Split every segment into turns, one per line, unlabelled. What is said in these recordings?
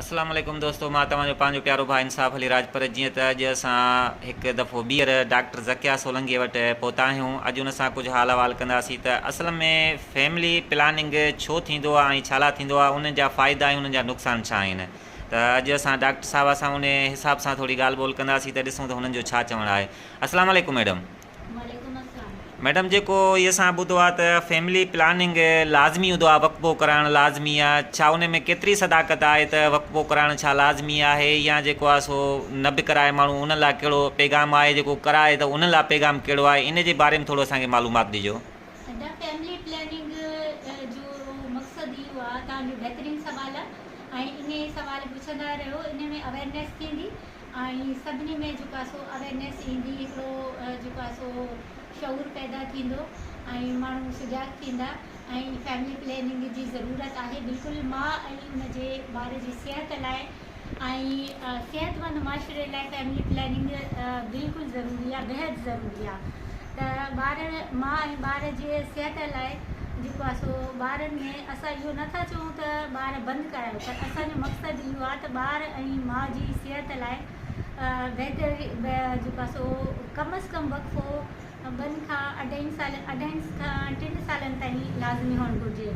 अस्सलाम वालेकुम दोस्तों, मां तव्हांजो पंहिंजो प्यारो भाउ इंसाफ़ अली राजपर। जीअं त अॼु असां हिकु दफ़ो ॿीहर डॉक्टर ज़किया सोलंकी वटि पहुता आहियूं। अॼु उन सां कुझु हाल अहिवाल कंदासीं त असल में फैमिली प्लानिंग छो थींदो आहे ऐं छा थींदो आहे, उन जा फ़ाइदा ऐं उन जा नुक़सान छा आहिनि। त अॼु असां डॉक्टर साहिब सां उन हिसाब सां थोरी ॻाल्हि ॿोल कंदासीं त ॾिसूं त हुननि जो छा चवणु आहे। अस्सलाम वालेकुम मैडम।
वालेकुम अस्सलाम।
मैडम, जेको इहे असां ॿुधो आहे त फैमिली प्लानिंग लाज़मी हूंदो आहे, वक़्बो कराइणु लाज़मी आहे। छा उन में केतिरी सदाकत आहे त वक़्बो कराइणु छा लाज़मी आहे, या जेको आहे सो न बि कराए माण्हू उन लाइ कहिड़ो पैगाम आहे, जेको कराए त उन लाइ पैगाम कहिड़ो आहे, इन जे बारे में थोरो असांखे मालूमात ॾिजो।
फैमिली प्लानिंग जो मक़सदु इहो आहे, तव्हांजो बहितरीनु सुवालु आहे ऐं इन सुवाल पुछंदा रहियो। इन में अवेयरनेस थींदी ऐं सभिनी में जेको आहे सो अवेयरनेस ईंदी, हिकिड़ो जेको आहे सो शऊर पैदा थींदो ऐं माण्हू सुजाग थींदा ऐं फैमिली प्लानिंग जी ज़रूरत आहे बिल्कुलु माउ ऐं उनजे ॿार जी सिहत लाइ ऐं सिहतमंद माशरे लाइ फैमिली प्लानिंग बिल्कुलु ज़रूरी आहे, बेहद ज़रूरी आहे। त माउ ऐं ॿार जे सिहत लाइ जेको आहे सो ॿारनि में असां इहो नथा चऊं त ॿार बंदि करायो, पर असांजो मक़सदु इहो आहे त ॿार ऐं माउ जी सिहत लाइ बहितरी जेको आहे सो कम अज़ कम वक़्फ़ो 2 खां 2.5 साल 2.5 खां 3 सालनि ताईं लाज़मी हुअणु घुरिजे।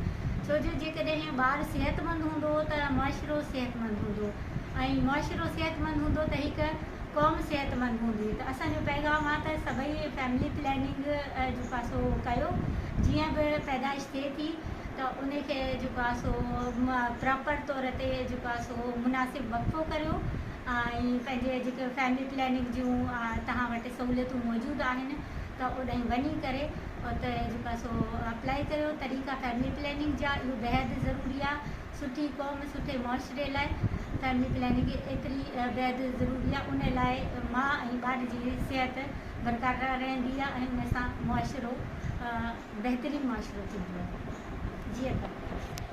छो जो जेकॾहिं ॿारु सिहतमंद हूंदो त मुआशिरो सिहतमंद हूंदो ऐं मुआशिरो सिहतमंद हूंदो त हिकु क़ौम सिहतमंद हूंदी। त असांजो पैगाम आहे त सभई फैमिली प्लानिंग जेको आहे सो कयो। जीअं बि पैदाइश थिए थी त उनखे जेको आहे सो प्रॉपर तौर ते जेको आहे सो मुनासिबु वक़्फ़ो करियो ऐं पंहिंजे जेके फैमिली प्लानिंग जूं तव्हां वटि सहूलियतूं मौजूदु आहिनि त ओॾांहुं वञी करे उते जेको आहे सो अप्लाई करियो। तरीक़ा फैमिली प्लानिंग जा इहो बेहद ज़रूरी आहे। सुठी क़ौम सुठे मुआशिरे लाइ फैमिली प्लानिंग एतिरी बेहद ज़रूरी आहे। उन लाइ माउ ऐं ॿार जी सिहत बरक़रार रहंदी आहे ऐं उन सां मुआशिरो बहितरीनु मुआशिरो थींदो आहे। जीअं त